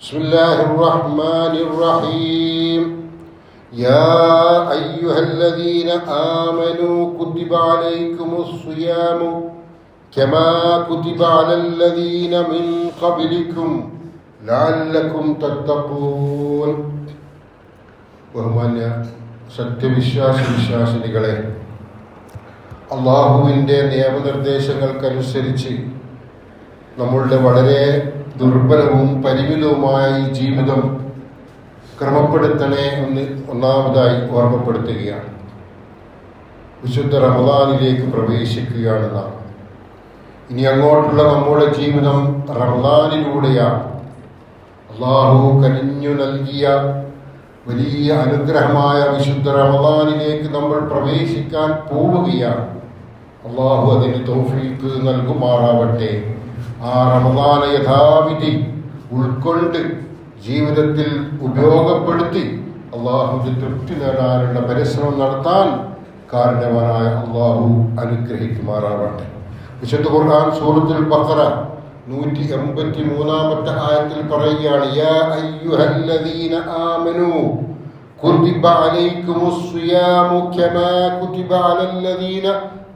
بسم الله الرحمن الرحيم يا أيها الذين آمنوا كتب عليكم الصيام كما كتب على الذين من قبلكم لعلكم تتقون. ബഹുമാന്യ സത്യവിശ്വാസികളെ, അള്ളാഹുവിൻ്റെ നിയമനിർദ്ദേശങ്ങൾക്കനുസരിച്ച് നമ്മളുടെ വളരെ ദുർബലവും പരിമിതവുമായ ഈ ജീവിതം ക്രമപ്പെടുത്തണേ എന്ന് ഒന്നാമതായി ഓർമ്മപ്പെടുത്തുകയാണ്. വിശുദ്ധ റമദാനിലേക്ക് പ്രവേശിക്കുകയാണ് നാം. ഇനി അങ്ങോട്ടുള്ള നമ്മുടെ ജീവിതം റമദാനിലൂടെയാണ്. അള്ളാഹു കനിഞ്ഞു നൽകിയ വലിയ അനുഗ്രഹമായ വിശുദ്ധ റമദാനിലേക്ക് നമ്മൾ പ്രവേശിക്കാൻ പോവുകയാണ്. അള്ളാഹു അതിന് തൗഫീഖ് നൽകുമാറാവട്ടെ. ആ റമദാനെ യഥാവിധി ഉൾക്കൊണ്ട് ജീവിതത്തിൽ ഉപയോഗപ്പെടുത്തി അള്ളാഹുവിന്റെ തൃപ്തി നേടാനുള്ള പരിശ്രമം നടത്താൻ കാരണവനായ അള്ളാഹു അനുഗ്രഹിക്കുമാറാവട്ടെ. വിശുദ്ധ ഖുർആൻ സൂറത്തുൽ ബഖറ 183-ാമത്തെ ആയത്തിൽ പറയുകയാണ്, യാ അയ്യുഹല്ലദീന ആമനൂ കുതിബ അലൈക്കുമുസ് സിയാമു കമാ കുതിബ അലല്ലദീന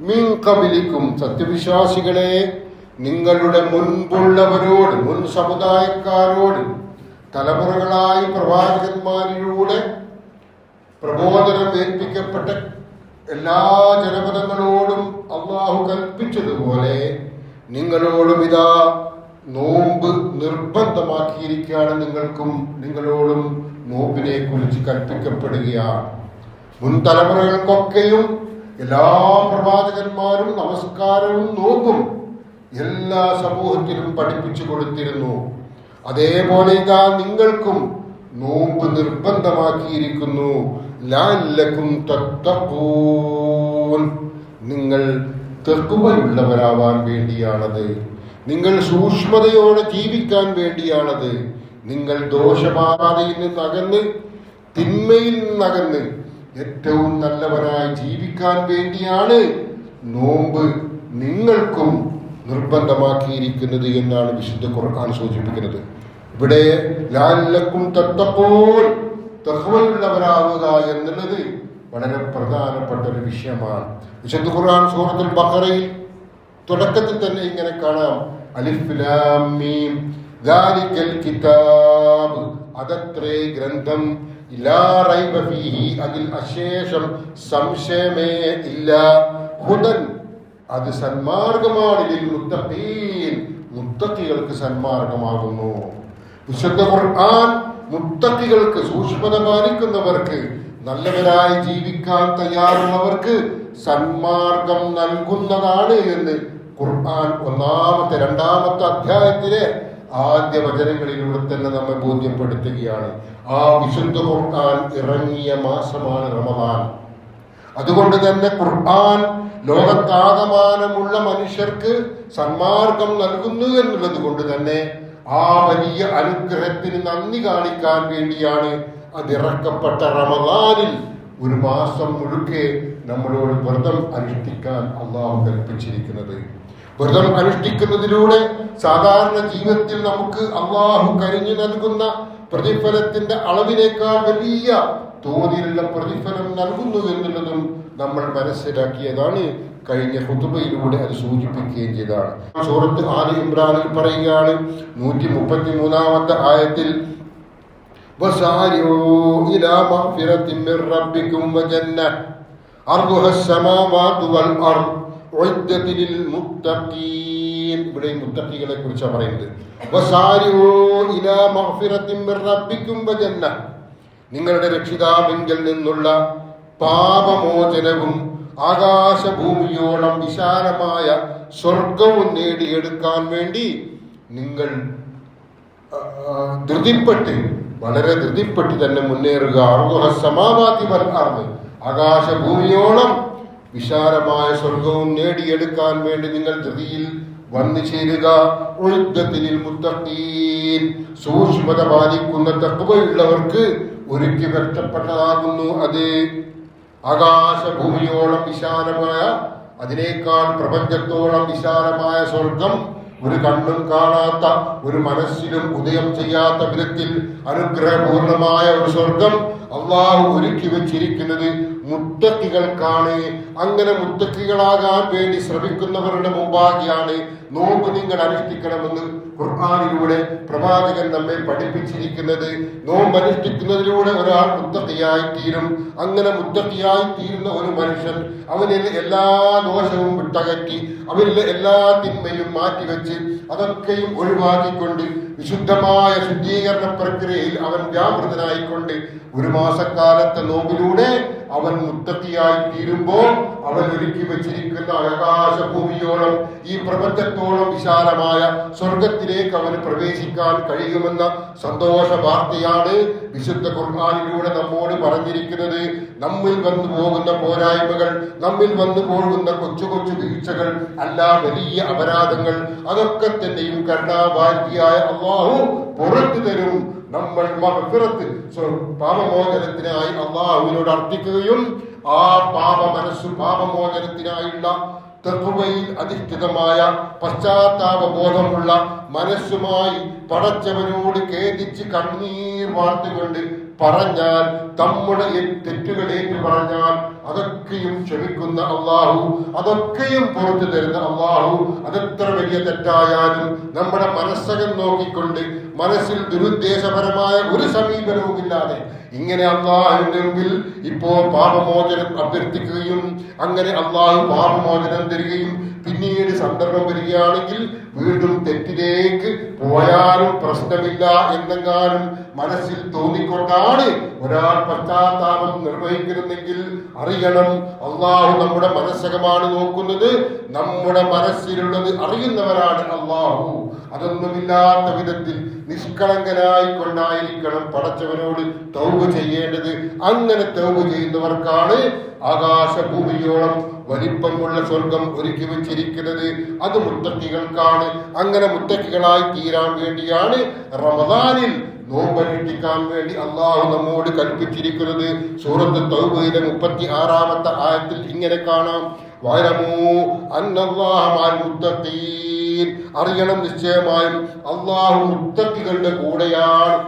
മിൻ ഖബ്ലിക്കും. സത്യവിശ്വാസികളെ, നിങ്ങളുടെ മുൻപുള്ളവരോട്, മുൻ സമുദായക്കാരോട് തലമുറകളായി പ്രവാചകന്മാരിലൂടെ പ്രബോധനം ഏൽപ്പിക്കപ്പെട്ട എല്ലാ ജനപദങ്ങളോടും അള്ളാഹു കൽപ്പിച്ചതുപോലെ നിങ്ങളോടും ഇതാ നോമ്പ് നിർബന്ധമാക്കിയിരിക്കുകയാണ്. നിങ്ങളോടും നോമ്പിനെ കുറിച്ച് കൽപ്പിക്കപ്പെടുകയാണ്. മുൻ തലമുറകൾക്കൊക്കെയും എല്ലാ പ്രവാചകന്മാരും നമസ്കാരവും നോമ്പും എല്ലാ സമൂഹത്തിലും പഠിപ്പിച്ചു കൊടുത്തിരുന്നു. അതേപോലെ ഇതാ നിങ്ങൾക്കും നോമ്പ് നിർബന്ധമാക്കിയിരിക്കുന്നു. ലഅല്ലകും തത്തഖൂൻ. നിങ്ങൾ തഖ്വയുള്ളവരാവാൻ വേണ്ടിയാണത്. നിങ്ങൾ സൂക്ഷ്മതയോടെ ജീവിക്കാൻ വേണ്ടിയാണത്. നിങ്ങൾ ദോഷപാതയിൽ നിന്നകന്ന്, തിന്മയിൽ നിന്നകന്ന് ഏറ്റവും നല്ലവരായി ജീവിക്കാൻ വേണ്ടിയാണ് നോമ്പ് നിങ്ങൾക്കും നിർബന്ധമാക്കിയിരിക്കുന്നത് എന്നാണ് വിശുദ്ധ ഖുർആൻ സൂചിപ്പിക്കുന്നത്. ഇവിടെ ലഅല്ലകും തത്തഖൂൻ, തഖ്വയുള്ളവരാവുക എന്നുള്ളത് വളരെ പ്രധാനപ്പെട്ട ഒരു വിഷയമാണ്. വിശുദ്ധ ഖുർആൻ സൂറത്തുൽ ബഖറയിൽ തുടക്കത്തിൽ തന്നെ ഇങ്ങനെ കാണാം, അലിഫ് ലാം മീം ദാലികൽ കിതാബ്, അതത്രേ ഗ്രന്ഥം, ലാ റൈബ ഫീഹി, അതിൽ അശേഷം സംശയമേ ഇല്ല, ഹുദൻ, അത് സന്മാർഗമാണ്, ലിൽ മുത്തഖീൻ, മുത്തഖികൾക്ക് സന്മാർഗമാകുന്നു. വിശുദ്ധ ഖുർആൻ മുത്തഖികൾക്ക്, സൂക്ഷ്മത പാലിക്കുന്നവർക്ക്, നല്ലവരായി ജീവിക്കാൻ തയ്യാറുള്ളവർക്ക് സന്മാർഗം നൽകുന്നതാണ് എന്ന് ഖുർആൻ രണ്ടാമത്തെ അധ്യായത്തിലെ ആദ്യ വചനങ്ങളിലൂടെ തന്നെ നമ്മെ ബോധ്യപ്പെടുത്തുകയാണ്. ആ വിശുദ്ധ ഖുർആൻ ഇറങ്ങിയ മാസമാണ് റമദാൻ. അതുകൊണ്ട് തന്നെ ഖുർആൻ ലോകത്താകമാനമുള്ള മനുഷ്യർക്ക് സന്മാർഗം നൽകുന്നു എന്നുള്ളത് കൊണ്ട് തന്നെ ആ വലിയ അനുഗ്രഹത്തിന് നന്ദി കാണിക്കാൻ വേണ്ടിയാണ് അതിറക്കപ്പെട്ട റമദാനിൽ ഒരു മാസം മുഴുക്കെ നമ്മളോട് വ്രതം അനുഷ്ഠിക്കാൻ അള്ളാഹു കൽപ്പിച്ചിരിക്കുന്നത്. വ്രതം അനുഷ്ഠിക്കുന്നതിലൂടെ സാധാരണ ജീവിതത്തിൽ നമുക്ക് അള്ളാഹു കനിഞ്ഞു നൽകുന്ന പ്രതിഫലത്തിന്റെ അളവിനേക്കാൾ വലിയ തോതിലുള്ള പ്രതിഫലം നൽകുന്നു എന്നുള്ളതും നമ്മൾ മനസ്സിലാക്കിയതാണ്. കഴിഞ്ഞ ഖുതുബയിലൂടെ അത് സൂചിപ്പിക്കുകയും ചെയ്തതാണ്. സൂറത്ത് ആലി ഇമ്രാനിൽ പറയുകയാണ് 133-ാമത്തെ ആയത്തിൽ, വസാരിഊ ഇലാ മഗ്ഫിറത്തിൻ മിർ റബ്ബികും വജന്നഹ അർദുഹസ് സമാവാതു വൽ അർദ് ഉഇദ്ദത ലിൽ മുത്തഖീൻ. ഇവിടെ മുത്തഖികളെ കുറിച്ചാണ് പറയുന്നത്. വസാരിഊ ഇലാ മഗ്ഫിറത്തിൻ മിർ റബ്ബികും വജന്നഹ, നിങ്ങളുടെ രക്ഷിതാവിങ്കൽ നിന്നുള്ള പാപമോചനവും ആകാശഭൂമിയോളം വിശാലമായ സ്വർഗവും നേടിയെടുക്കാൻ വേണ്ടി നിങ്ങൾ വളരെ ധൃതിപ്പെട്ട് തന്നെ മുന്നേറുക. സമാവാതി വൽ അർദ്, ആകാശഭൂമിയോളം വിശാലമായ സ്വർഗവും നേടിയെടുക്കാൻ വേണ്ടി നിങ്ങൾ ധൃതിയിൽ വന്നു ചേരുക. ഉഇദ്ദത്തിൽ മുത്തഖീൻ, സൂക്ഷ്മത പാലിക്കുന്ന തഖ്വയുള്ളവർക്ക് ഒരുക്കി വ്യക്തപ്പെട്ടതാകുന്നു അത്. ആകാശഭൂമിയോളം വിശാലമായ, അതിനേക്കാൾ പ്രപഞ്ചത്തോളം വിശാലമായ സ്വർഗം ഒരു കണ്ണും കാണാത്ത, ഒരു മനസ്സിലും ഉദയം ചെയ്യാത്ത വിധത്തിൽ അനുഗ്രഹപൂർണമായ ഒരു സ്വർഗം അള്ളാഹു ഒരുക്കി വെച്ചിരിക്കുന്നത് മുത്തക്കികൾക്കാണ്. അങ്ങനെ മുത്തക്കികളാകാൻ വേണ്ടി ശ്രമിക്കുന്നവരുടെ മുമ്പാകെയാണ് നോമ്പ് നിങ്ങൾ അനുഷ്ഠിക്കണമെന്ന് ഖുർആനിലൂടെ പ്രവാചകൻ നമ്മെ പഠിപ്പിച്ചിരിക്കുന്നത്. നോമ്പ് അനുഷ്ഠിക്കുന്നതിലൂടെ ഒരാൾ മുത്തക്കിയായി തീരും. അങ്ങനെ മുത്തക്കിയായി തീരുന്ന ഒരു മനുഷ്യൻ അവനിൽ എല്ലാ ദോഷവും വിട്ടകറ്റി, അവനിലെ എല്ലാ തിന്മയും മാറ്റിവെച്ച് അതൊക്കെയും ഒഴിവാക്കിക്കൊണ്ട് വിശുദ്ധമായ ശുദ്ധീകരണ പ്രക്രിയയിൽ അവൻ വ്യാപൃതനായിക്കൊണ്ട് ഒരു മാസക്കാലത്തെ നോമ്പിലൂടെ അവൻ മുത്തക്കിയായി തീരുമ്പോൾ അവൻ ഒരുക്കി വെച്ചിരിക്കുന്ന ആകാശഭൂമിയോളം, ഈ പ്രപഞ്ചത്തോളം വിശാലമായ സ്വർഗത്തിലേക്ക് അവന് പ്രവേശിക്കാൻ കഴിയുമെന്ന സന്തോഷ വാർത്തയാണ് വിശുദ്ധ ഖുർആനിലൂടെ നമ്മോട് പറഞ്ഞിരിക്കുന്നത്. നമ്മിൽ വന്നു പോകുന്ന പോരായ്മകൾ, നമ്മിൽ വന്നു പോകുന്ന കൊച്ചു കൊച്ചു വീഴ്ചകൾ അല്ല, വലിയ അപരാധങ്ങൾ, അതൊക്കെ തന്നെയും കരുണാഭാരിയായ അള്ളാഹു പുറത്തു തരും. നമ്മൾ മഗ്ഫിറത്ത് പാപമോചനത്തിനായി അള്ളാഹുവിനോട് അർത്ഥിക്കുകയും ആ പാപമോചനത്തിനായുള്ള തഖ്വയിൽ അധിഷ്ഠിതമായ പശ്ചാത്താപബോധമുള്ള മനസ്സുമായി പടച്ചവനോട് ഖേദിച്ച് കണ്ണീർ വാർത്തുകൊണ്ട് പറഞ്ഞാൽ, നമ്മുടെ തെറ്റുകൾ ഏറ്റു പറഞ്ഞാൽ അതൊക്കെയും ക്ഷമിക്കുന്ന അള്ളാഹു, അതൊക്കെയും പുറത്തു തരുന്ന അള്ളാഹു, അതെത്ര വലിയ തെറ്റായാലും നമ്മുടെ മനസ്സകം നോക്കിക്കൊണ്ട് മനസ്സിൽ ദുരുദ്ദേശപരമായ ഒരു സമീപനവുമില്ലാതെ ഇങ്ങനെ അള്ളാഹുവിന്റെ മുമ്പിൽ ഇപ്പോൾ പാപമോചനം അഭ്യർത്ഥിക്കുകയും അങ്ങനെ അള്ളാഹു പാപമോചനം തരികയും പിന്നീട് സന്ദർഭം വരികയാണെങ്കിൽ വീണ്ടും തെറ്റിലേക്ക് പോയാലും പ്രശ്നമില്ല എന്നെങ്ങാനും മനസ്സിൽ തോന്നിക്കൊണ്ടാണ് ഒരാൾ പശ്ചാത്താപം നിർവഹിക്കുന്നെങ്കിൽ അറിയണം, അള്ളാഹു നമ്മുടെ മനസ്സകമാണ് നോക്കുന്നത്. നമ്മുടെ മനസ്സിലുള്ളത് അറിയുന്നവരാണ് അള്ളാഹു. അതൊന്നുമില്ലാത്ത വിധത്തിൽ നിഷ്കളങ്കനായി കൊണ്ടായിരിക്കണം പടച്ചവനോട് തൗബ ചെയ്യേണ്ടത്. അങ്ങനെ തൗബ ചെയ്യുന്നവർക്കാണ് ആകാശഭൂമിയോളം വലിപ്പമുള്ള സ്വർഗം ഒരുക്കി വെച്ചിരിക്കുന്നത്. അത് മുത്തക്കികൾക്കാണ്. അങ്ങനെ മുത്തക്കികളായി തീരാൻ വേണ്ടിയാണ് റമദാനിൽ നോമ്പനുഷ്ഠിക്കാൻ വേണ്ടി അള്ളാഹു നമ്മോട് കൽപ്പിച്ചിരിക്കുന്നത്. സൂറത്ത് തൗബയിലെ 36-ാമത്തെ ആയത്തിൽ ഇങ്ങനെ കാണാം, വഅലമൂ അന്നല്ലാഹ മഅൽ മുത്തഖീൻ, അറിയണം നിശ്ചയമായും അള്ളാഹു മുത്തഖികളുടെ കൂടെയാണ്.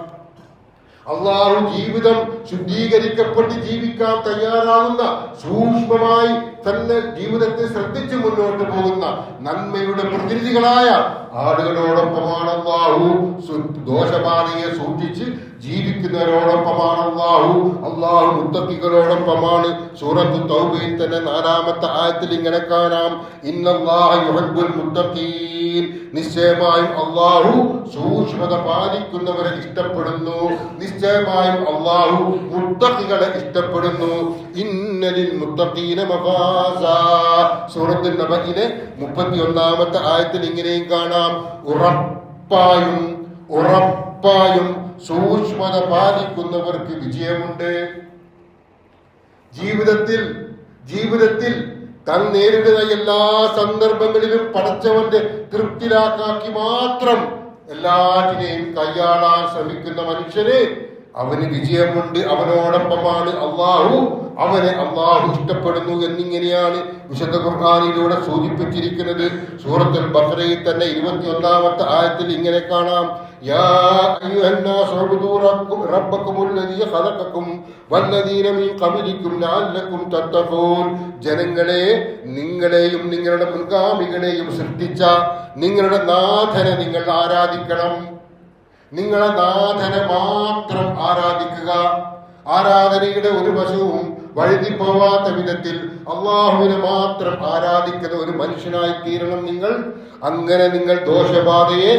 അള്ളാഹു ജീവിതം ശുദ്ധീകരിക്കപ്പെട്ട് ജീവിക്കാൻ തയ്യാറാകുന്ന, സൂക്ഷ്മമായി തന്നെ ജീവിതത്തെ ശ്രദ്ധിച്ച് മുന്നോട്ട് പോകുന്ന നന്മയുടെ പ്രതിനിധികളായ ആളുകളോടൊപ്പമാണ് അള്ളാഹു. ദോഷബാധയെ സൂക്ഷിച്ച് ജീവിക്കുന്നവരോടൊപ്പമാണ് അള്ളാഹു മുത്തഖികളോടൊപ്പമാണ്. സൂറത്ത് തൗബയിൽ തന്നെ 4-ാമത്തെ ആയത്തിൽ ഇങ്ങനെ കാണാം, ഇന്നല്ലാഹ യുഹിബ്ബുൽ മുത്തഖീൻ, നിശ്ചയമായും അള്ളാഹു സൂക്ഷ്മത പാലിക്കുന്നവരെ ഇഷ്ടപ്പെടുന്നു. നിശ്ചയമായും അള്ളാഹു മുത്തഖികളെ ഇഷ്ടപ്പെടുന്നു. ഇന്നലിൽ മുത്തഖീന മഫാസാ, സൂറത്തുൽ നബയിലെ 31-ാമത്തെ ആയത്തിൽ ഇങ്ങനെയും കാണാം, ഉറപ്പായും സൂക്ഷ്മത പാലിക്കുന്നവർക്ക് വിജയമുണ്ട്. ജീവിതത്തിൽ താൻ നേരിടുന്ന എല്ലാ സന്ദർഭങ്ങളിലും പടച്ചവന്റെ തൃപ്തിലാക്കി മാത്രം എല്ലാറ്റിനെയും കൈയാളാൻ ശ്രമിക്കുന്ന മനുഷ്യന് അവന് വിജയമുണ്ട്. അവനോടൊപ്പമാണ് അള്ളാഹു. അവനെ അള്ളാഹു ഇഷ്ടപ്പെടുന്നു എന്നിങ്ങനെയാണ് വിശുദ്ധ ഖുർആനിലൂടെ സൂചിപ്പിച്ചിരിക്കുന്നത്. സൂറത്തുൽ ബഖറയിൽ തന്നെ 21-ാമത്തെ ആയത്തിൽ ഇങ്ങനെ കാണാം, യാ അയ്യുഹന്നാസ് ഉബ്ദൂ റബ്ബക്കുമുല്ലദീ ഖലഖക്കും വല്ലദീന മിൻ ഖബ്ലിക്കും ലഅല്ലക്കും തത്തഖൂൻ, ജനങ്ങളെ, നിങ്ങളെയും നിങ്ങളുടെ മുൻഗാമികളെയും സൃഷ്ടിച്ച നിങ്ങളുടെ നാഥനെ നിങ്ങൾ ആരാധിക്കണം. നിങ്ങളെ നാഥനെ മാത്രം ആരാധിക്കുക. ആരാധനയുടെ ഒരു വശവും വഴുതിപ്പോവാത്ത വിധത്തിൽ അള്ളാഹുവിനെ മാത്രം ആരാധിക്കുന്ന ഒരു മനുഷ്യനായി തീരണം നിങ്ങൾ. അങ്ങനെ നിങ്ങൾ ദോഷബാധയെ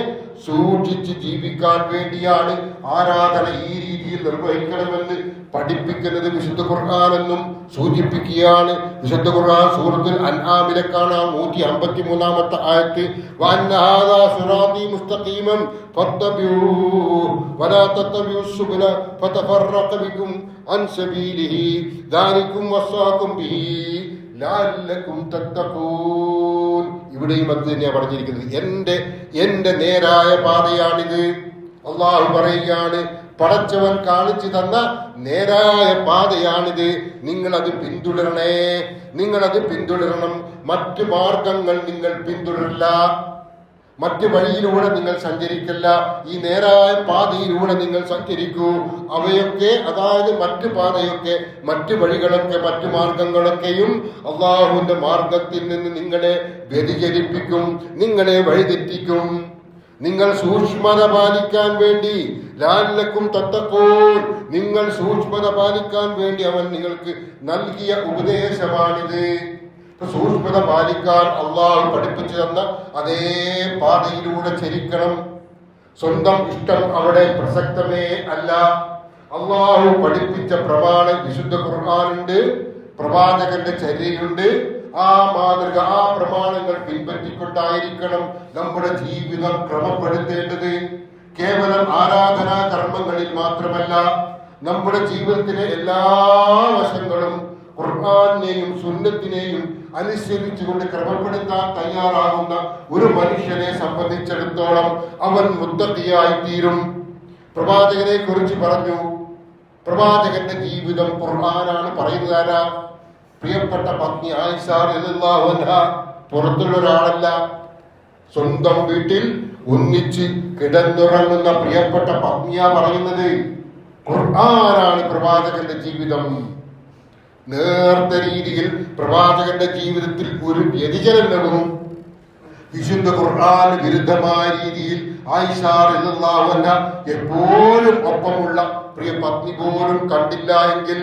സൂക്ഷിച്ച് ജീവിക്കാൻ വേണ്ടിയാണ് ആരാധന ഈ രീതിയിൽ നിർവഹിക്കണമെന്ന് പഠിപ്പിക്കുന്നത് വിശുദ്ധ ഖുർആനെന്നും സൂചിപ്പിക്കുകയാണ്. വിശുദ്ധ ഖുർആൻ സൂറത്തുൽ അൻആമിലെ കാണാം 153-ാമത്തെ ആയത്ത്, വഅന്ന ഹാദാ സിറാത്തീ മുസ്തഖീമൻ ഫത്തബിഊഹു വലാ തത്തബിഉസ് സുബുല ഫതഫറഖ ബികും അൻ സബീലിഹി ദാലികും വസ്സാകും ബിഹി ലഅല്ലകും തത്തഖൂൻ. ഇവിടെയും അത് തന്നെയാണ് പറഞ്ഞിരിക്കുന്നത്. എന്റെ നേരായ പാതയാണിത്. അള്ളാഹു പറയുകയാണ്, പടച്ചവൻ കാണിച്ചു തന്ന നേരായ പാതയാണിത്, നിങ്ങളത് പിന്തുടരണം. മറ്റു മാർഗങ്ങൾ നിങ്ങൾ പിന്തുടരില്ല. മറ്റു വഴിയിലൂടെ നിങ്ങൾ സഞ്ചരിക്കല്ല, ഈ നേരായ പാതയിലൂടെ നിങ്ങൾ സഞ്ചരിക്കൂ. അവയൊക്കെ, അതായത് മറ്റു പാതയൊക്കെ, മറ്റു വഴികളൊക്കെ, മറ്റു മാർഗങ്ങളൊക്കെയും അള്ളാഹുവിന്റെ മാർഗത്തിൽ നിന്ന് നിങ്ങളെ വ്യതിചലിപ്പിക്കും, നിങ്ങളെ വഴിതെറ്റിക്കും. നിങ്ങൾ സൂക്ഷ്മത പാലിക്കാൻ വേണ്ടി, ലഅല്ലക്കും തത്തഖൂൻ, നിങ്ങൾ സൂക്ഷ്മത പാലിക്കാൻ വേണ്ടി അവൻ നിങ്ങൾക്ക് നൽകിയ ഉപദേശമാണിത്. സൂക്ഷ്മത പാലിക്കാൻ അള്ളാഹു പഠിപ്പിച്ചു തന്ന അതേ പാതയിലൂടെ ചരിക്കണം. സ്വന്തം ഇഷ്ടം അവിടെ പ്രസക്തമേ അല്ല. അള്ളാഹു പഠിപ്പിച്ച പ്രമാണം വിശുദ്ധ ഖുർആനുണ്ട്, പ്രവാചകന്റെ ചര്യയുണ്ട്. ആ മാതൃക, ആ പ്രമാണങ്ങൾ പിൻപറ്റിക്കൊണ്ടായിരിക്കണം നമ്മുടെ ജീവിതം ക്രമപ്പെടുത്തേണ്ടത്. കേവലം ആരാധനാ കർമ്മങ്ങളിൽ മാത്രമല്ല, നമ്മുടെ ജീവിതത്തിലെ എല്ലാ വശങ്ങളും ഖുർആനെയും സുന്നത്തിനെയും അനുസരിച്ചുകൊണ്ട് ക്രമപ്പെടുത്താൻ തയ്യാറാകുന്ന ഒരു മനുഷ്യനെ സംബന്ധിച്ചിടത്തോളം അവൻ മുത്തഖിയായി തീരും. പ്രവാചകനെ കുറിച്ച് പറഞ്ഞു, പ്രവാചകന്റെ ജീവിതം ഖുർആനാണ്. പറയുന്നതാരാ? പ്രിയപ്പെട്ട പത്നി ആയിഷ റളിയല്ലാഹു അൻഹ. പുറത്തുള്ള ഒരാളല്ല, സ്വന്തം വീട്ടിൽ ഒന്നിച്ച് കിടന്നുറങ്ങുന്ന പ്രിയപ്പെട്ട പത്നിയാ പറയുന്നത്. ഖുർആനാണ് പ്രവാചകന്റെ ജീവിതം. നേർത്ത രീതിയിൽ പ്രവാചകന്റെ ജീവിതത്തിൽ ഒരു വ്യതിചലനവും വിശുദ്ധ ഖുർആൻ വിരുദ്ധമായ രീതിയിൽ ആയിഷ റളിയല്ലാഹു അൻഹ എപ്പോഴും ഒപ്പമുള്ള പ്രിയ പത്നി പോലും കണ്ടില്ല എങ്കിൽ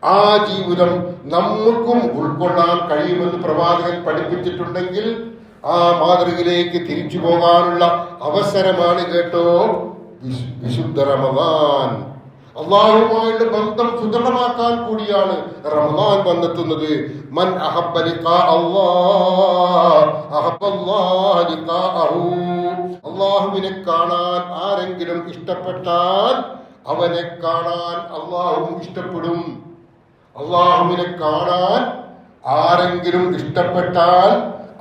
ആ ജീവിതം നമുക്കും ഉൾക്കൊള്ളാൻ കഴിയുമെന്ന് പ്രവാചകൻ പഠിപ്പിച്ചിട്ടുണ്ടെങ്കിൽ ആ മാതൃകയിലേക്ക് തിരിച്ചു പോകാനുള്ള അവസരമാണ് കേട്ടോ വിശുദ്ധ റമദാൻ. അള്ളാഹുമായുള്ള ബന്ധം സുദൃഢമാക്കാൻ കൂടിയാണ് റമദാൻ വന്നെത്തുന്നത്. മൻ അഹബ്ബ ലിഖാ അല്ലാഹ് അഹബ്ബല്ലാഹു ലിഖാഅഹു. അള്ളാഹുവിനെ കാണാൻ ആരെങ്കിലും ഇഷ്ടപ്പെട്ടാൽ അവനെ കാണാൻ അള്ളാഹുവും ഇഷ്ടപ്പെടും. അള്ളാഹുവിനെ കാണാൻ ആരെങ്കിലും ഇഷ്ടപ്പെട്ടാൽ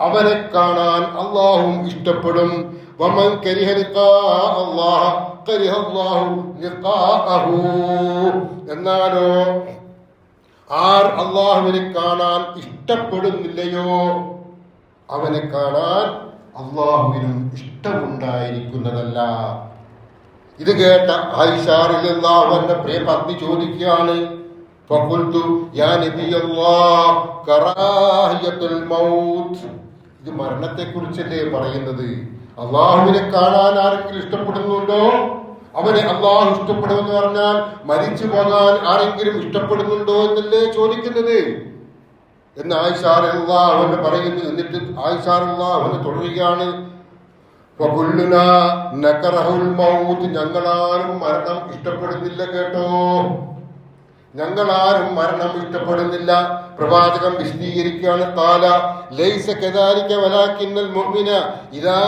അവനെ കാണാൻ അള്ളാഹുവും ഇഷ്ടപ്പെടും. വമൻ കരിഹ ലിഖാഅ അല്ലാഹ് കരിഹ അല്ലാഹു ലിഖാഅഹു. എന്നാലോ ആർ അള്ളാഹുവിനെ കാണാൻ ഇഷ്ടപ്പെടുന്നില്ലയോ അവനെ കാണാൻ അള്ളാഹുവിനും ഇഷ്ടമുണ്ടായിരിക്കുന്നതല്ല. ഇത് കേട്ട ആയിഷ റളിയല്ലാഹു അൻഹ പ്രിയ പത്നി ചോദിക്കുകയാണ്, ഫഖുൽതു യാ നബിയല്ലാഹ് കറാഹിയത്തുൽ മൗത്ത്. ഇത് മരണത്തെ കുറിച്ചല്ലേ പറയുന്നത്? അള്ളാഹുവിനെ കാണാൻ ആരെങ്കിലും ഇഷ്ടപ്പെടുന്നുണ്ടോ? അവനെ അള്ളാഹു ഇഷ്ടപ്പെടുമെന്ന് പറഞ്ഞാൽ മരിച്ചു പോകാൻ ആരെങ്കിലും ഇഷ്ടപ്പെടുന്നുണ്ടോ എന്നല്ലേ ചോദിക്കുന്നത് എന്ന് ആയിഷ റളിയല്ലാഹു അൻഹ പറയുന്നു. എന്നിട്ട് ആയിഷ റളിയല്ലാഹു അൻഹ തുടരുകയാണ്, ഫകുല്ലുനാ നകറഹുൽ മൗത്ത്. ഞങ്ങളാരും മരണം ഇഷ്ടപ്പെടുന്നില്ല കേട്ടോ, ഞങ്ങളാരും മരണം ഇഷ്ടപ്പെടുന്നില്ല. പ്രവാചകൻ വിശദീകരിക്കുകയാണ്, ഖാല ലൈസ കദാലിക വലാകിന്നൽ മുഅ്മിന ഇദാ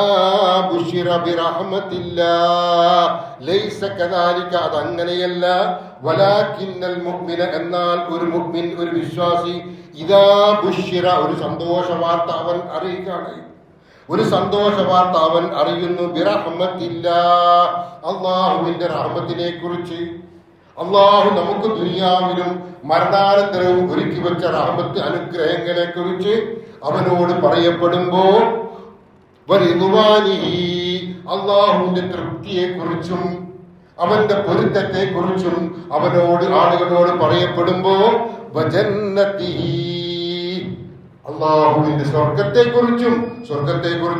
ബുശിറ ബിറഹ്മത്തില്ലാഹ്. ലൈസ കദാലിക, അതങ്ങനെയല്ല. വലാകിന്നൽ മുഅ്മിന, എന്നാൽ ഒരു മുഅ്മിൻ, ഒരു വിശ്വാസി, ഇദാ ബുശിറ, ഒരു സന്തോഷ വാർത്ത അവൻ അറിയുകയാണ്, ഒരു സന്തോഷ വാർത്ത അവൻ അറിയുന്നു, ബിറഹ്മത്തില്ലാഹ്, അല്ലാഹുവിന്റെ റഹ്മത്തിനെ കുറിച്ച്. അള്ളാഹു നമുക്ക് ദുനിയാവിലും മരണാനന്തരവും ഒരുക്കി വെച്ച റഹ്മത്ത് അനുഗ്രഹങ്ങളെ കുറിച്ച് അവനോട് പറയപ്പെടുമ്പോ അള്ളാഹുവിന്റെ തൃപ്തിയെ കുറിച്ചും അവന്റെ പൊരുത്തത്തെ കുറിച്ചും അവനോട് ആളുകളോട് പറയപ്പെടുമ്പോ അള്ളാഹുവിന്റെ സ്വർഗത്തെ കുറിച്ച്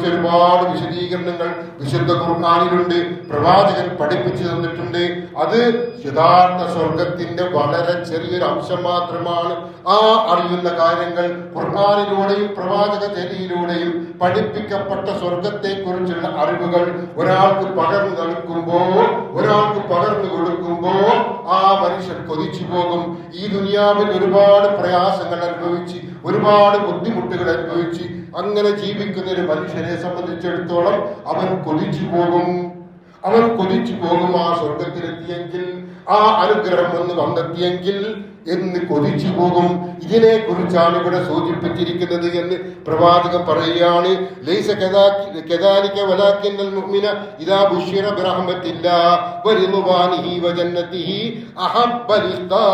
ഒരുപാട് വിശദീകരണങ്ങൾ വിശുദ്ധ ഖുർആനിലുണ്ട്, പ്രവാചകൻ പഠിപ്പിച്ചു തന്നിട്ടുണ്ട്. അത് യഥാർത്ഥ സ്വർഗത്തിന്റെ വളരെ ചെറിയൊരു അംശം മാത്രമാണ്. ആ അറിയുന്ന കാര്യങ്ങൾ ഖുർആനിലൂടെയും പ്രവാചക ചര്യയിലൂടെയും പഠിപ്പിക്കപ്പെട്ട സ്വർഗത്തെ കുറിച്ചുള്ള അറിവുകൾ ഒരാൾക്ക് പകർന്നു നൽകുമ്പോ, ഒരാൾക്ക് പകർന്നു കൊടുക്കുമ്പോ ആ മനുഷ്യൻ കൊതിച്ചു പോകും. ഈ ദുനിയാവിൽ ഒരുപാട് പ്രയാസങ്ങൾ അനുഭവിച്ച്, ഒരുപാട് ബുദ്ധിമുട്ടുകൾ അനുഭവിച്ച് അങ്ങനെ ജീവിക്കുന്ന ഒരു മനുഷ്യനെ സംബന്ധിച്ചിടത്തോളം അവൻ കൊതിച്ചു പോകും. ആ സ്വർഗത്തിലെത്തിയെങ്കിൽ, ആ അനുഗ്രഹം ഒന്ന് വന്നെത്തിയെങ്കിൽ എന്ന് കൊതിച്ചു പോകും. ഇതിനെ കുറിച്ചാണ് ഇവിടെ സൂചിപ്പിച്ചിരിക്കുന്നത് എന്ന് പ്രവാചകൻ പറയുകയാണ്. ലൈസ കദാലിക വലാകിന്നൽ മുഅ്മിന ഇദാ ബുശിറ ബിറഹ്മത്തില്ലാഹി വറിദ്വാനിഹി വജന്നതിഹി അഹബ്ബ ലിഖാ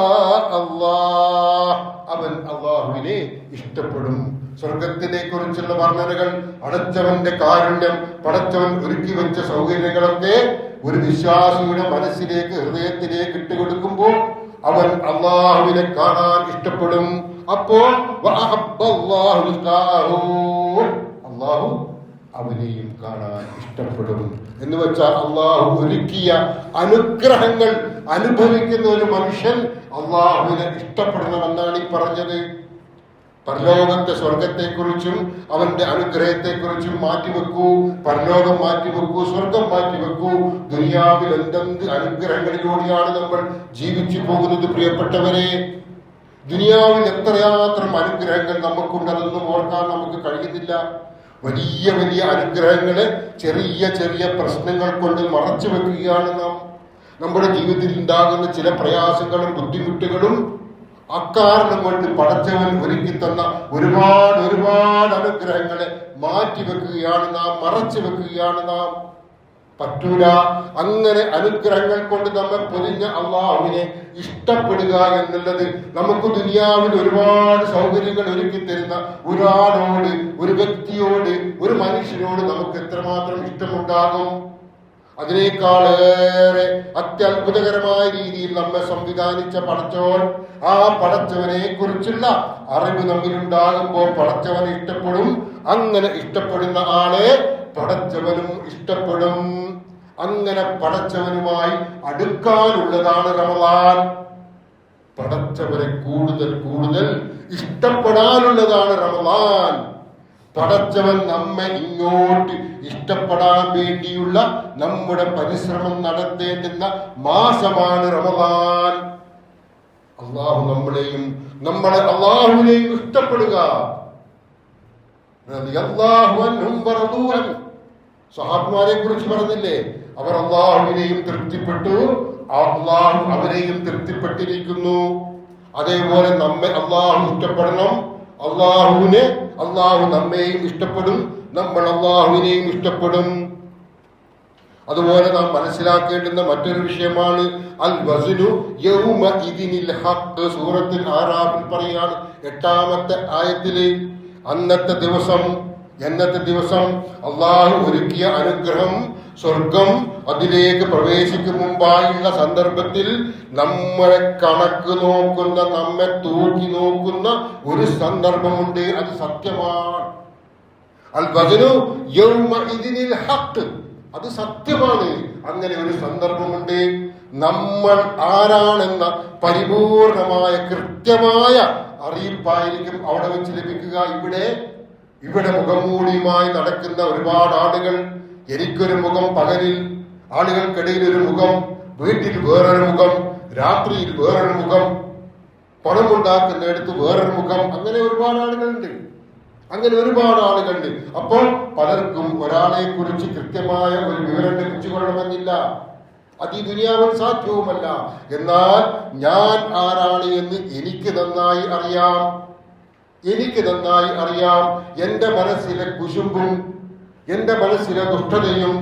അല്ലാഹ്. അവൻ അല്ലാഹുവിനെ ഇഷ്ടപ്പെടും, സ്വർഗത്തിനെ കുറിച്ചുള്ള വർണ്ണനകൾ, പടച്ചവന്റെ കാരുണ്യം, പടച്ചവൻ ഒരുക്കി വെച്ച സൗകര്യങ്ങളൊക്കെ ഒരു വിശ്വാസിയുടെ മനസ്സിലേക്ക്, ഹൃദയത്തിലേക്ക് ഇട്ടുകൊടുക്കുമ്പോൾ അവൻ അള്ളാഹുവിനെ കാണാൻ ഇഷ്ടപ്പെടും. അപ്പോൾ അള്ളാഹു അവനെയും കാണാൻ ഇഷ്ടപ്പെടും. എന്ന് വെച്ചാൽ അള്ളാഹു ഒരുക്കിയ അനുഗ്രഹങ്ങൾ അനുഭവിക്കുന്ന ഒരു മനുഷ്യൻ അള്ളാഹുവിനെ ഇഷ്ടപ്പെടണമെന്നാണ് ഈ പറഞ്ഞത്. പരലോകത്തെ സ്വർഗത്തെക്കുറിച്ചും അവന്റെ അനുഗ്രഹത്തെക്കുറിച്ചും മാറ്റിവെക്കൂ. പരലോകം മാറ്റിവെക്കൂ, സ്വർഗം മാറ്റിവെക്കൂ. ദുനിയാവിൽ എന്തെന്ത് അനുഗ്രഹങ്ങളിലൂടെയാണ് നമ്മൾ ജീവിച്ചു പോകുന്നത് പ്രിയപ്പെട്ടവരെ. ദുനിയാവിൽ എത്രയാത്രം അനുഗ്രഹങ്ങൾ നമുക്കുണ്ടതെന്നും ഓർക്കാൻ നമുക്ക് കഴിയുന്നില്ല. വലിയ വലിയ അനുഗ്രഹങ്ങളെ ചെറിയ ചെറിയ പ്രശ്നങ്ങൾ കൊണ്ട് മറച്ചു വെക്കുകയാണ് നാം. നമ്മുടെ ജീവിതത്തിൽ ഉണ്ടാകുന്ന ചില പ്രയാസങ്ങളും ബുദ്ധിമുട്ടുകളും അക്കാരണം കൊണ്ട് പടച്ചവൻ ഒരുക്കി തന്ന ഒരുപാട് ഒരുപാട് അനുഗ്രഹങ്ങളെ മാറ്റിവെക്കുകയാണ് നാം, മറച്ചു വെക്കുകയാണ് നാം. പറ്റൂല. അങ്ങനെ അനുഗ്രഹങ്ങൾ കൊണ്ട് നമ്മെ പൊതിഞ്ഞ അള്ളാഹുവിനെ ഇഷ്ടപ്പെടുക എന്നുള്ളത് നമുക്ക് ദുനിയാവിൽ ഒരുപാട് സൗകര്യങ്ങൾ ഒരുക്കി തരുന്ന ഒരാളോട്, ഒരു വ്യക്തിയോട്, ഒരു മനുഷ്യനോട് നമുക്ക് എത്രമാത്രം ഇഷ്ടമുണ്ടാകും. അതിനേക്കാളേറെ അത്യത്ഭുതകരമായ രീതിയിൽ നമ്മെ സംവിധാനിച്ച പടച്ചവൻ, ആ പടച്ചവനെ കുറിച്ചുള്ള അറിവ് നമ്മിലുണ്ടാകുമ്പോൾ പടച്ചവനെ ഇഷ്ടപ്പെടും. അങ്ങനെ ഇഷ്ടപ്പെടുന്ന ആളെ പടച്ചവനും ഇഷ്ടപ്പെടും. അങ്ങനെ പടച്ചവനുമായി അടുക്കാനുള്ളതാണ് റമളാൻ. പടച്ചവനെ കൂടുതൽ കൂടുതൽ ഇഷ്ടപ്പെടാനുള്ളതാണ് റമളാൻ. പടച്ചവൻ നമ്മെ ഇങ്ങോട്ട് ഇഷ്ടപ്പെടാൻ വേണ്ടിയുള്ള നമ്മുടെ പരിശ്രമം നടത്തേണ്ടുന്ന മാസമാണ് റമളാൻ. അള്ളാഹു നമ്മളെയും നമ്മളെ അള്ളാഹുവിനെയും ഇഷ്ടപ്പെടുക. സഹാബിമാരെ കുറിച്ച് പറഞ്ഞില്ലേ, അവർ അള്ളാഹുവിനെയും തൃപ്തിപ്പെട്ടു, അള്ളാഹു അവരെയും തൃപ്തിപ്പെട്ടിരിക്കുന്നു. അതേപോലെ നമ്മെ അള്ളാഹു ഇഷ്ടപ്പെടണം. അള്ളാഹു നമ്മെയും ഇഷ്ടപ്പെടും, നമ്മൾ അള്ളാഹുവിനെയും ഇഷ്ടപ്പെടും. അതുപോലെ നാം മനസ്സിലാക്കേണ്ടുന്ന മറ്റൊരു വിഷയമാണ് അൽ വസ്നു യൗമ ഇദിനിൽ ഹഖ്. സൂറത്തുൽ ആറാഫിൽ പറയാണ് 8-ാമത്തെ ആയത്തില്, എന്നത്തെ ദിവസം അള്ളാഹു ഒരുക്കിയ അനുഗ്രഹം, സ്വർഗം, അതിലേക്ക് പ്രവേശിക്കും മുമ്പായുള്ള സന്ദർഭത്തിൽ നമ്മളെ കണക്ക് നോക്കുന്ന, നമ്മെ തൂക്കി നോക്കുന്ന ഒരു സന്ദർഭമുണ്ട്. അത് സത്യമാണ്. അൽ വസ്നു യൗമ ഇദിനിൽ ഹഖ്, അത് സത്യമാണ്. അങ്ങനെ ഒരു സന്ദർഭമുണ്ട്. നമ്മൾ ആരാണെന്ന പരിപൂർണമായ കൃത്യമായ അറിയിപ്പായിരിക്കും അവിടെ വെച്ച് ലഭിക്കുക. ഇവിടെ മുഖംമൂടിയുമായി നടക്കുന്ന ഒരുപാട് ആളുകൾ, എനിക്കൊരു മുഖം പകലിൽ, ആളുകൾക്കിടയിൽ ഒരു മുഖം, വീട്ടിൽ വേറൊരു മുഖം, രാത്രിയിൽ വേറൊരു മുഖം, പണമുണ്ടാക്കുന്നിടത്ത് വേറൊരു മുഖം. അങ്ങനെ ഒരുപാട് ആളുകളുണ്ട്. അപ്പോൾ പലർക്കും ഒരാളെ കുറിച്ച് കൃത്യമായ ഒരു വിവരം ലഭിച്ചു കൊള്ളണമെന്നില്ല. അത് ഈ ദുനിയാവിൽ സാധ്യവുമല്ല. എന്നാൽ ഞാൻ ആരാണ് എന്ന് എനിക്ക് നന്നായി അറിയാം. എന്റെ മനസ്സിലെ കുശുമ്പും എന്റെ മനസ്സിലെ ദുഷ്ടതയും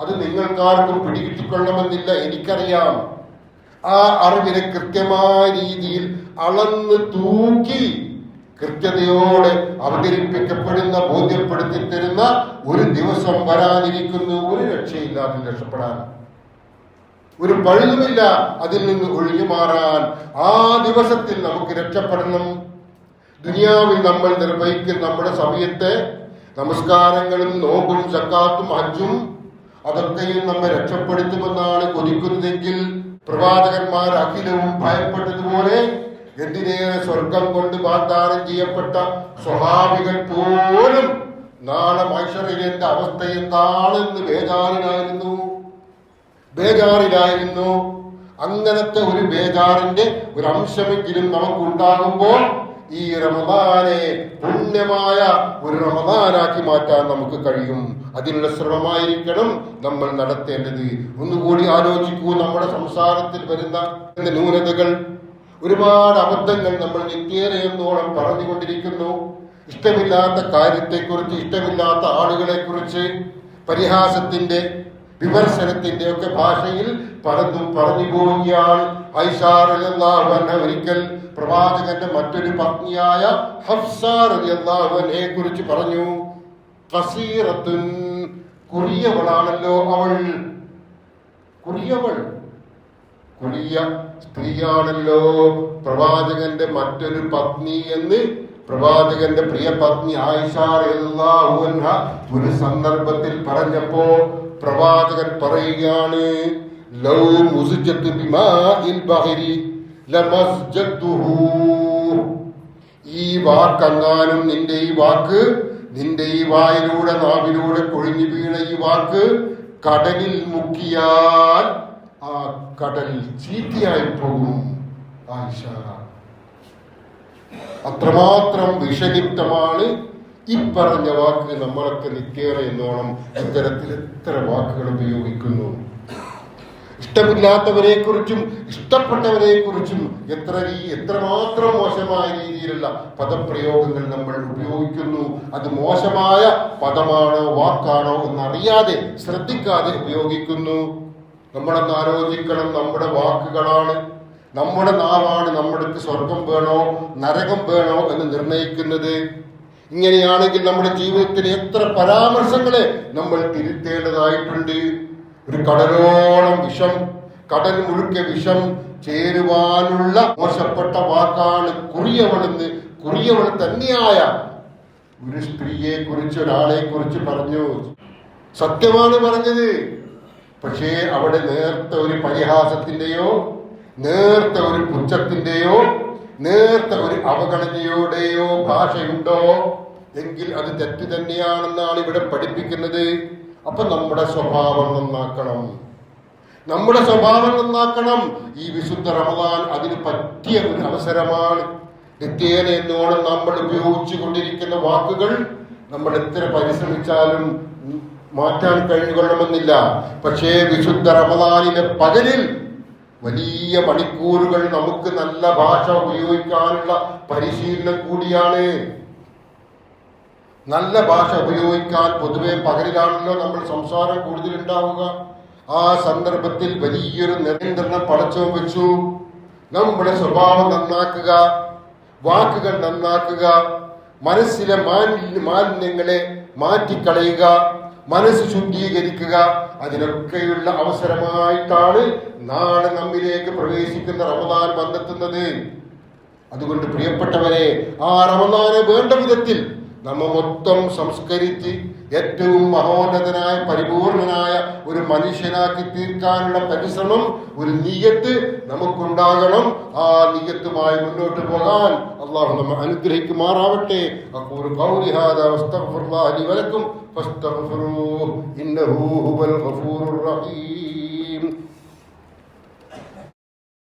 അത് നിങ്ങൾക്കാർക്കും പിടികിട്ടിക്കൊള്ളണമെന്നില്ല. എനിക്കറിയാം. ആ അറിവിനെ കൃത്യമായ രീതിയിൽ അളന്ന് തൂക്കി കൃത്യതയോടെ അവതരിപ്പിക്കപ്പെടുന്ന, ബോധ്യപ്പെടുത്തി തരുന്ന ഒരു ദിവസം വരാനിരിക്കുന്നു. ഒരു രക്ഷയില്ലാതെ രക്ഷപ്പെടാൻ, ഒരു പഴുതുമില്ല അതിൽ നിന്ന് ഒഴിഞ്ഞു മാറാൻ. ആ ദിവസത്തിൽ നമുക്ക് രക്ഷപ്പെടണം. ദുനിയാവിൽ നമ്മൾ നിർവഹിക്കുന്ന നമ്മുടെ സമയത്തെ നമസ്കാരങ്ങളും നോമ്പും സക്കാത്തും ഹജ്ജും അതൊക്കെയും നമ്മെ രക്ഷപ്പെടുത്തുമെന്നാണ് കൊതിക്കുന്നതെങ്കിൽ, പ്രവാചകന്മാർ അഖിലവും ഭയപ്പെട്ടതുപോലെ എന്തിനേറെ സ്വർഗം കൊണ്ട് വാഗ്ദാനം ചെയ്യപ്പെട്ട സ്വഹാബികൾ പോലും നാളെ മഹ്ശറിലെ അവസ്ഥ എന്താണെന്ന് ബേജാറിലായിരുന്നു. അങ്ങനത്തെ ഒരു ബേജാറിന്റെ ഒരു അംശമെങ്കിലും നമുക്കുണ്ടാകുമ്പോൾ ഈ റമദാനെ പുണ്യമായ ഒരു റമദാനാക്കി മാറ്റാൻ നമുക്ക് കഴിയും. അതിനുള്ള ശ്രമമായിരിക്കണം നമ്മൾ നടത്തേണ്ടത്. ഒന്നുകൂടി ആലോചിക്കൂ. നമ്മുടെ സംസാരത്തിൽ വരുന്ന ന്യൂനതകൾ, ഒരുപാട് അബദ്ധങ്ങൾ നമ്മൾ നിത്യേനയെന്നോളം പറഞ്ഞുകൊണ്ടിരിക്കുന്നു. ഇഷ്ടമില്ലാത്ത കാര്യത്തെക്കുറിച്ച്, ഇഷ്ടമില്ലാത്ത ആളുകളെ കുറിച്ച്, പരിഹാസത്തിന്റെ, വിമർശനത്തിന്റെ ഒക്കെ ഭാഷയിൽ പലതും പറഞ്ഞു പോവുകയാണ്. ഐഷ റളിയല്ലാഹു അൻഹ ഒരിക്കൽ പ്രവാചകന്റെ മറ്റൊരു പത്നിയായ ഹഫ്സ റളിയല്ലാഹു അൻഹയെ കുറിച്ച് പറഞ്ഞു, ഖസീറത്തുൻ, കുറിയവളാണല്ലോ അവൾ. കുറിയവൾ, കുറിയ സ്ത്രീയാണല്ലോ പ്രവാചകന്റെ മറ്റൊരു പത്നി എന്ന് പ്രവാചകന്റെ പ്രിയ പത്നി ആയിഷ റളിയല്ലാഹു അൻഹ ഒരു സന്ദർഭത്തിൽ പറഞ്ഞപ്പോ പ്രവാചകൻ പറയുകയാണ്, ലൗ മുസ്ജത്ത് ബിമാഇൽ ബഹരി ലമസ്ജത്തുഹു. ഈ വാക്കങ്ങാനും നിന്റെ ഈ വാക്ക്, നിന്റെ ഈ വായിലൂടെ നാവിലൂടെ കൊഴിഞ്ഞു വീണ ഈ വാക്ക് കടലിൽ മുക്കിയാൽ ആ കടൽ ചീത്തയായി പോകും. ആയിഷ, അത്രമാത്രം വിഷലിപ്തമാണ് ഈ പറഞ്ഞ വാക്ക്. നമ്മളൊക്കെ നിത്യേന എന്നോണം ഇത്തരത്തിൽ എത്ര വാക്കുകൾ ഉപയോഗിക്കുന്നു. ഇഷ്ടമില്ലാത്തവരെ കുറിച്ചും ഇഷ്ടപ്പെട്ടവരെ കുറിച്ചും എത്രമാത്രം മോശമായ രീതിയിലുള്ള പദപ്രയോഗങ്ങൾ നമ്മൾ ഉപയോഗിക്കുന്നു. അത് മോശമായ പദമാണോ വാക്കാണോ എന്നറിയാതെ ശ്രദ്ധിക്കാതെ ഉപയോഗിക്കുന്നു. നമ്മളൊന്ന് ആലോചിക്കണം. നമ്മുടെ വാക്കുകളാണ്, നമ്മുടെ നാവാണ് നമ്മുടെ സ്വർഗം വേണോ നരകം വേണോ എന്ന് നിർണയിക്കുന്നത്. ഇങ്ങനെയാണെങ്കിൽ നമ്മുടെ ജീവിതത്തിൽ എത്ര പരാമർശങ്ങളെ നമ്മൾ തിരുത്തേണ്ടതായിട്ടുണ്ട്. ഒരു കടലോളം വിഷം, കടൽ മുഴുക്കെ വിഷം ചേരുവാനുള്ള മോശപ്പെട്ട വാക്കാണ് കുറിയവളെന്ന് കുറിയവൾ തന്നെയായ ഒരു സ്ത്രീയെ കുറിച്ച്, ഒരാളെ കുറിച്ച് പറഞ്ഞു. സത്യമാണ് പറഞ്ഞത്. പക്ഷേ അവിടെ നേർത്ത ഒരു പരിഹാസത്തിന്റെയോ നേർത്ത ഒരു പുച്ഛത്തിന്റെയോ നേർത്ത ഒരു അവഗണനയുടെയോ ഭാഷയുണ്ടോ എങ്കിൽ അത് തെറ്റ് തന്നെയാണെന്നാണ് ഇവിടെ പഠിപ്പിക്കുന്നത്. അപ്പൊ നമ്മുടെ സ്വഭാവം നന്നാക്കണം, നമ്മുടെ സ്വഭാവം നന്നാക്കണം. ഈ വിശുദ്ധ റമദാൻ അതിന് പറ്റിയ ഒരു അവസരമാണ്. നിത്യേന എന്നോണം നമ്മൾ ഉപയോഗിച്ചു കൊണ്ടിരിക്കുന്ന വാക്കുകൾ നമ്മൾ എത്ര പരിശ്രമിച്ചാലും മാറ്റാൻ കഴിഞ്ഞുകൊള്ളണമെന്നില്ല. പക്ഷേ വിശുദ്ധ റമദാനിലെ പകലിൽ വലിയ മണിക്കൂറുകൾ നമുക്ക് നല്ല ഭാഷ ഉപയോഗിക്കാനുള്ള പരിശീലനം കൂടിയാണ്. നല്ല ഭാഷ ഉപയോഗിക്കാൻ പൊതുവെ പകലിലാണല്ലോ നമ്മൾ സംസാരം കൂടുതൽ ഉണ്ടാവുക. ആ സന്ദർഭത്തിൽ വലിയൊരു നിയന്ത്രണം പടച്ചോൻ വെച്ചു. നമ്മുടെ സ്വഭാവം നന്നാക്കുക, വാക്കുകൾ നന്നാക്കുക, മനസ്സിലെ മാലിന്യങ്ങളെ മാറ്റിക്കളയുക, മനസ്സ് ശുദ്ധീകരിക്കുക. അതിനൊക്കെയുള്ള അവസരമായിട്ടാണ് നാളെ നമ്മിലേക്ക് പ്രവേശിക്കുന്ന റമദാൻ വന്നെത്തുന്നത്. അതുകൊണ്ട് പ്രിയപ്പെട്ടവരെ, ആ റമദാനെ വേണ്ട വിധത്തിൽ നമ്മ മൊത്തം സംസ്കരിച്ച് ഏറ്റവും മഹോന്നതനായ പരിപൂർണനായ ഒരു മനുഷ്യനാക്കി തീർക്കാനുള്ള പരിശ്രമം, ഒരു നിയ്യത്ത് നമുക്കുണ്ടാകണം. ആ നിയ്യത്തുമായി മുന്നോട്ട് പോകാൻ അള്ളാഹു നമ്മെ അനുഗ്രഹിക്കുമാറാവട്ടെ. അഖൂലു ഖൗലി ഹാദാ വസ്തഗ്ഫിറുല്ലാഹ ലി വലക്കും ഫസ്തഗ്ഫിറൂഹു ഇന്നഹു ഹുവൽ ഗഫൂറുർ റഹീം.